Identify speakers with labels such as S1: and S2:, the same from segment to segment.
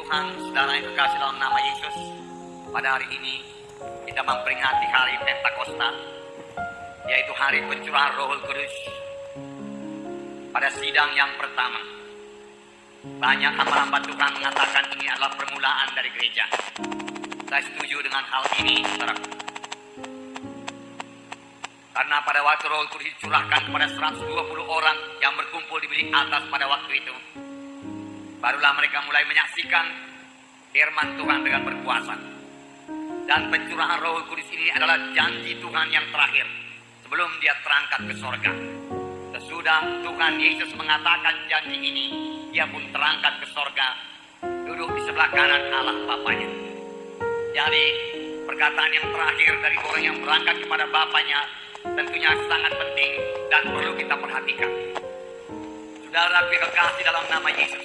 S1: Tuhan, saudara yang kekasih dalam nama Yesus, pada hari ini kita memperingati hari Pentakosta, yaitu hari pencurahan Roh Kudus. Pada sidang yang pertama, banyak hamba-hamba Tuhan mengatakan ini adalah permulaan dari gereja. Saya setuju dengan hal ini, saudara. Karena pada waktu Roh Kudus dicurahkan kepada 120 orang yang berkumpul di bilik atas pada waktu itu, barulah mereka mulai menyaksikan firman Tuhan dengan berkuasa. Dan pencurahan Roh Kudus ini adalah janji Tuhan yang terakhir sebelum dia terangkat ke sorga. Sesudah Tuhan Yesus mengatakan janji ini, dia pun terangkat ke sorga, duduk di sebelah kanan Allah Bapanya. Jadi perkataan yang terakhir dari orang yang berangkat kepada Bapanya tentunya sangat penting dan perlu kita perhatikan. Saudara kekasih dalam nama Yesus,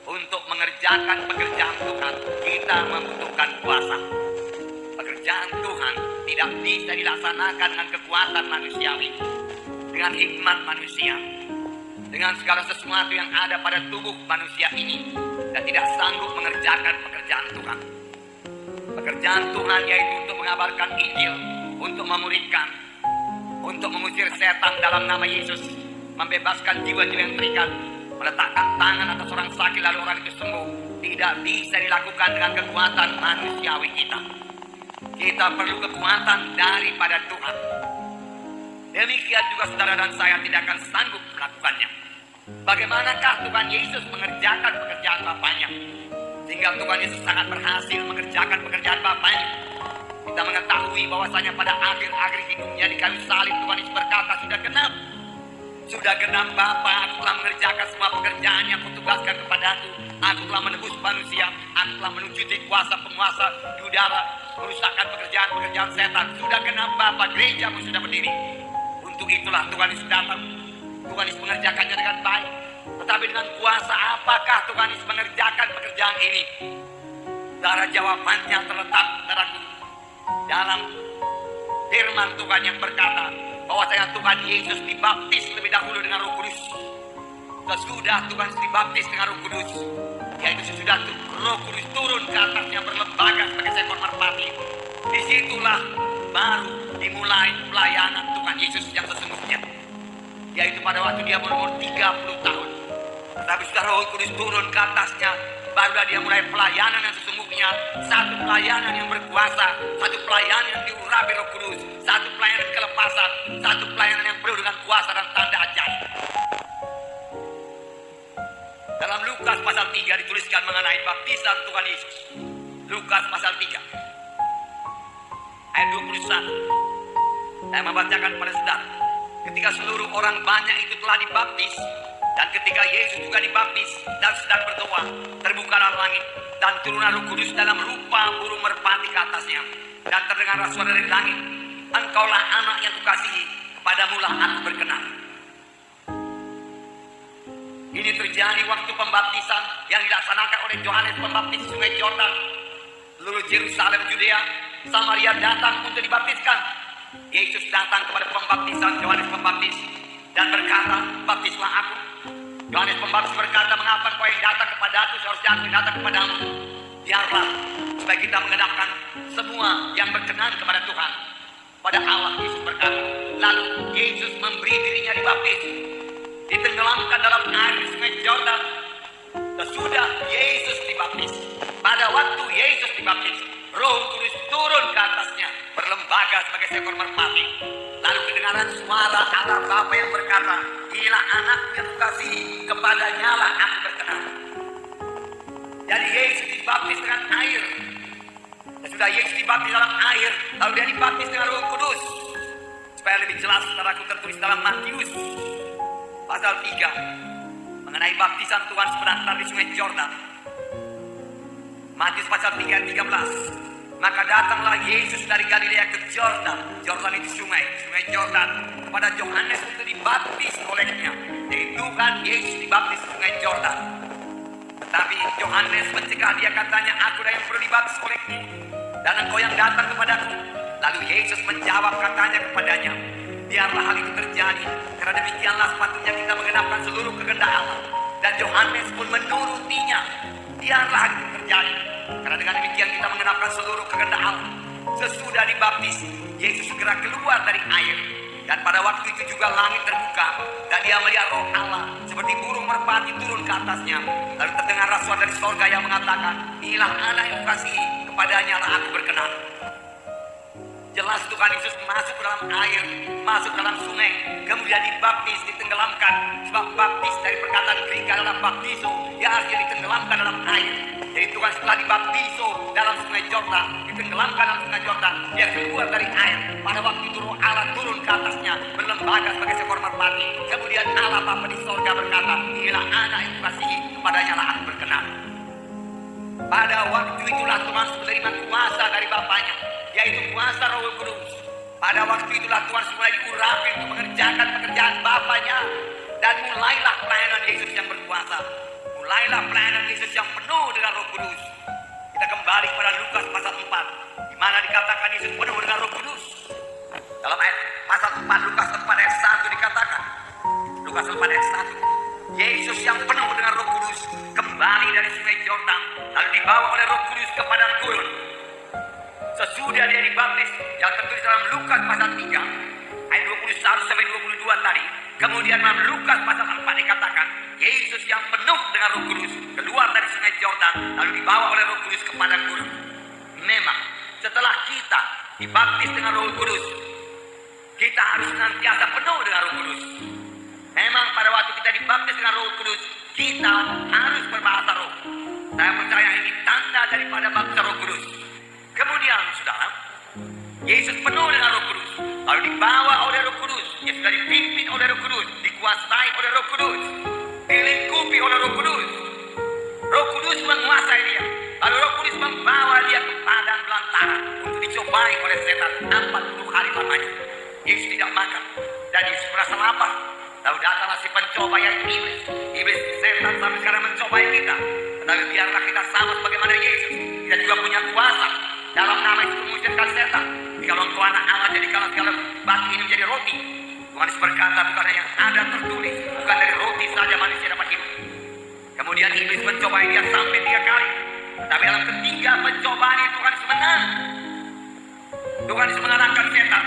S1: untuk mengerjakan pekerjaan Tuhan kita membutuhkan kuasa. Pekerjaan Tuhan tidak bisa dilaksanakan dengan kekuatan manusiawi, dengan hikmat manusia, dengan segala sesuatu yang ada pada tubuh manusia ini, dan tidak sanggup mengerjakan pekerjaan Tuhan. Pekerjaan Tuhan yaitu untuk mengabarkan Injil, untuk memulihkan, untuk mengusir setan dalam nama Yesus, membebaskan jiwa-jiwa yang terikat, meletakkan tangan atas orang sakit lalu orang itu sembuh, tidak bisa dilakukan dengan kekuatan manusiawi kita. Kita perlu kekuatan daripada Tuhan. Demikian juga saudara dan saya tidak akan sanggup melakukannya. Bagaimanakah Tuhan Yesus mengerjakan pekerjaan Bapaknya, sehingga Tuhan Yesus sangat berhasil mengerjakan pekerjaan Bapaknya? Kita mengetahui bahwasanya pada akhir-akhir hidupnya di kayu salib Tuhan Yesus berkata, sudah genap Bapa, aku telah mengerjakan semua pekerjaan yang kutugaskan kepadaku. Aku telah menebus manusia, aku telah melucuti kuasa penguasa di udara, merusakkan pekerjaan-pekerjaan setan. Sudah genap Bapa, gerejamu sudah berdiri. Untuk itulah Tuhan Yesus datang. Tuhan Yesus mengerjakannya dengan baik. Tetapi dengan kuasa apakah Tuhan Yesus mengerjakan pekerjaan ini? Saudara, jawabannya terletak dalam firman Tuhan yang berkata bahwasanya Tuhan Yesus dibaptis lebih dahulu dengan Roh Kudus. Sesudah Tuhan Yesus dibaptis dengan Roh Kudus, yaitu sesudah Roh Kudus turun ke atasnya berlembaga sebagai seekor merpati, disitulah baru dimulai pelayanan Tuhan Yesus yang sesungguhnya, yaitu pada waktu dia berumur 30 tahun. Tetapi sudah Roh Kudus turun ke atasnya, barulah dia mulai pelayanan yang sesungguhnya. Satu pelayanan yang berkuasa, satu pelayanan yang diurapi Roh Kudus, satu pelayanan kelepasan, satu pelayanan yang penuh dengan kuasa dan tanda ajaib. Dalam Lukas pasal 3 dituliskan mengenai baptisan Tuhan Yesus. Lukas pasal 3 ayat 21. Saya membacakan kepada saudara. Ketika seluruh orang banyak itu telah dibaptis, dan ketika Yesus juga dibaptis dan sedang berdoa, terbukalah langit dan turunlah Roh Kudus dalam rupa burung merpati ke atasnya. Dan terdengarlah suara dari langit, Engkaulah anak yang kukasihi, kepadamulah aku berkenan. Ini terjadi waktu pembaptisan yang dilaksanakan oleh Yohanes Pembaptis di Sungai Yordan. Seluruh Yerusalem, Judea, Samaria datang untuk dibaptiskan. Yesus datang kepada pembaptisan Yohanes Pembaptis dan berkata, baptislah aku. Yohanes Pembaptis berkata, mengapa kau yang datang kepada aku, seharusnya aku yang datang kepadamu? Biarlah supaya kita mengenapkan semua yang berkenan kepada Tuhan. Pada Allah Yesus berkata, lalu Yesus memberi dirinya dibaptis, ditenggelamkan dalam air di Sungai Yordan. Sesudah Yesus dibaptis, pada waktu Yesus dibaptis, Roh Kudus turun ke atasnya berlembaga sebagai seekor merpati. Lalu kedengaran suara Allah Bapa yang berkata, inilah anakku yang kukasihi, kepadanya lah aku berkenan. Jadi Yesus dibaptis dengan air. Sesudah Yesus dibaptis dalam air, lalu dia dibaptis dengan Roh Kudus. Supaya lebih jelas, saudaraku, tertulis dalam Matius pasal 3 mengenai baptisan Tuhan sebentar di Sungai Yordan. Matius pasal 3 ayat 13. Maka datanglah Yesus dari Galilea ke Yordan. Yordan itu sungai Yordan, kepada Yohanes untuk dibaptis olehnya. Jadi Tuhan Yesus dibaptis di Sungai Yordan. Tetapi Yohanes mencegah dia, katanya, aku dah yang perlu dibaptis olehmu, dan engkau yang datang kepadaku. Lalu Yesus menjawab, katanya kepadanya, biarlah hal itu terjadi, karena demikianlah sepatutnya kita menggenapkan seluruh kehendak Allah. Dan Yohanes pun menurutinya. Biarlah itu terjadi. Karena dengan demikian kita menggenapkan seluruh kehendak Allah. Sesudah dibaptis, Yesus segera keluar dari air. Dan pada waktu itu juga langit terbuka. Dan dia melihat roh Allah seperti burung merpati turun ke atasnya. Lalu terdengar suara dari sorga yang mengatakan, inilah anak yang kukasihi, kepadanya lah aku berkenan. Jelas Tuhan Yesus masuk ke dalam air, masuk ke dalam sungai, kemudian dibaptis, ditenggelamkan. Sebab baptis dari perkataan Greek adalah baptizo, yang artinya ditenggelamkan dalam air. Jadi Tuhan setelah dibaptizo dalam sungai Yordan, ditenggelamkan dalam sungai Yordan, dia keluar dari air. Pada waktu itu roh Allah turun ke atasnya, berlembaga sebagai seekor merpati. Kemudian Allah Bapa di sorga berkata, inilah anak yang kukasihi, kepadanya lah aku berkenan. Pada waktu itulah Tuhan menerima kuasa dari Bapaknya, yaitu kuasa Roh Kudus. Pada waktu itulah Tuhan mulai diurapi untuk mengerjakan pekerjaan Bapaknya. Dan mulailah pelayanan Yesus yang berkuasa. Mulailah pelayanan Yesus yang penuh dengan Roh Kudus. Kita kembali pada Lukas pasal 4, di mana dikatakan Yesus penuh dengan Roh Kudus. Dalam ayat pasal 4, Lukas 4 ayat 1 dikatakan, Lukas 4 ayat 1, Yesus yang penuh dengan Roh Kudus kembali dari sungai Yordan, lalu dibawa oleh Roh Kudus ke padang gurun. Sesudah dia dibaptis, yang tertulis dalam Lukas pasal 3 ayat 21 sampai 22 tadi. Kemudian dalam Lukas pasal 4 dikatakan, Yesus yang penuh dengan Roh Kudus keluar dari sungai Yordan, lalu dibawa oleh Roh Kudus ke padang gurun. Memang setelah kita dibaptis dengan Roh Kudus, kita harus senantiasa penuh dengan Roh Kudus. Memang pada waktu kita dibaptis dengan Roh Kudus, kita harus berbahasa roh. Saya percaya ini tanda daripada baptis Roh Kudus. Kemudian saudara, Yesus penuh dengan Roh Kudus, lalu dibawa oleh Roh Kudus. Dia sudah dipimpin oleh Roh Kudus, dikuasai oleh Roh Kudus, dilingkupi oleh Roh Kudus. Roh Kudus menguasai dia, lalu Roh Kudus membawa dia ke padang belantara untuk dicobai oleh setan 40 hari lamanya. Yesus tidak makan dan Yesus merasa lapar. Lalu datanglah si pencoba yaitu iblis. Iblis setan sampai sekarang mencobai kita. Tetapi biarlah kita sama sebagaimana Yesus. Kita juga punya kuasa dalam nama itu mengusirkan setan. Jika engkau anak Allah, jadikanlah segala batu ini menjadi roti. Tuhan Yesus berkata, bukan yang ada tertulis, bukan dari roti saja manusia dapat hidup. Kemudian iblis mencobai dia sampai 3 kali. Tapi dalam ketiga pencobaan itu Tuhan Yesus menang. Tuhan Yesus mengalahkan setan.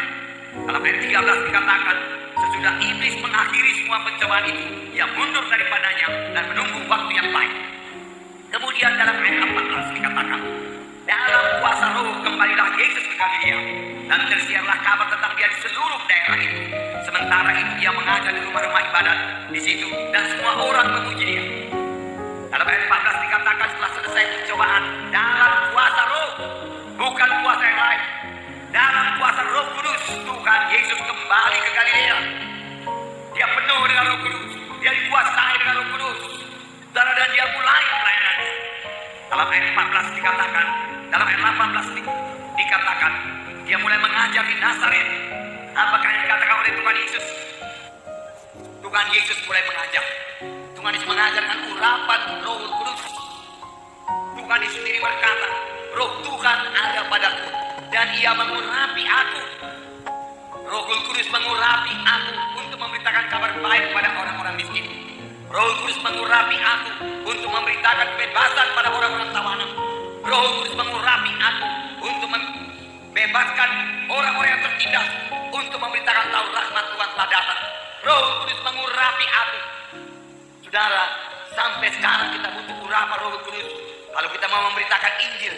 S1: Dalam ayat 13 dikatakan, sesudah iblis mengakhiri semua pencobaan itu, ia mundur daripadanya dan menunggu waktu yang baik. Kemudian dalam ayat 14 dikatakan, dalam kuasa roh kembalilah Yesus ke Galilea, dan tersiarlah kabar tentang dia di seluruh daerah itu. Sementara itu ia mengajar di rumah-rumah ibadat di situ, dan semua orang memuji dia. Dalam ayat 14 dikatakan setelah selesai pencobaan, dalam kuasa roh, bukan kuasa yang lain. Dalam kuasa Roh Kudus, Tuhan Yesus kembali ke Galilea. Dia penuh dengan Roh Kudus, dia dikuasai dengan Roh Kudus. Dan dia mulai pelayanannya. Dalam ayat 14 dikatakan, dalam ayat 18 dikatakan, dia mulai mengajar di Nazaret. Apakah yang dikatakan oleh Tuhan Yesus? Tuhan Yesus mulai mengajar. Tuhan Yesus mengajar dengan urapan Roh Kudus. Tuhan Yesus sendiri berkata, Roh Tuhan ada padaku, dan ia mengurapi aku. Roh Kudus mengurapi aku untuk memberitakan kabar baik pada orang-orang miskin. Roh Kudus mengurapi aku untuk memberitakan kebebasan pada orang-orang tawanan. Roh Kudus mengurapi aku untuk membebaskan orang-orang yang tertindas, untuk memberitakan tahu rahmat Tuhan telah datang. Roh Kudus mengurapi aku. Saudara, sampai sekarang kita butuh urapan Roh Kudus. Kalau kita mau memberitakan Injil,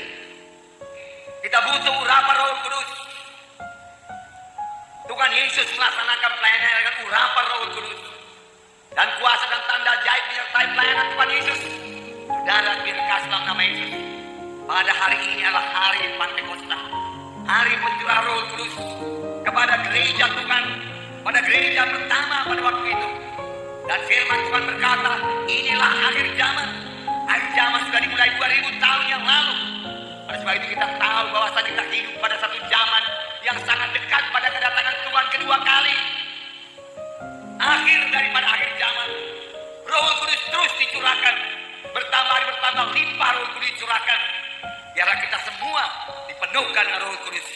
S1: kita butuh urapan Roh Kudus. Tuhan Yesus melaksanakan pelayanan dengan urapan Roh Kudus. Dan kuasa dan tanda ajaib menyertai pelayanan Tuhan Yesus. Saudara, dikasih dalam nama Yesus. Pada hari ini adalah hari Pantekosta, hari pencurahan Roh Kudus kepada gereja Tuhan, pada gereja pertama pada waktu itu. Dan firman Tuhan berkata, inilah akhir zaman. Akhir zaman sudah dimulai 2000 tahun yang lalu. Oleh sebab itu kita tahu bahwa kita hidup pada satu zaman yang sangat dekat pada kedatangan Tuhan kedua kali. Akhir daripada akhir zaman, Roh Kudus terus dicurahkan, bertambah limpah Roh Kudus dicurahkan. Biarlah kita semua dipenuhkan dengan Roh Kudus.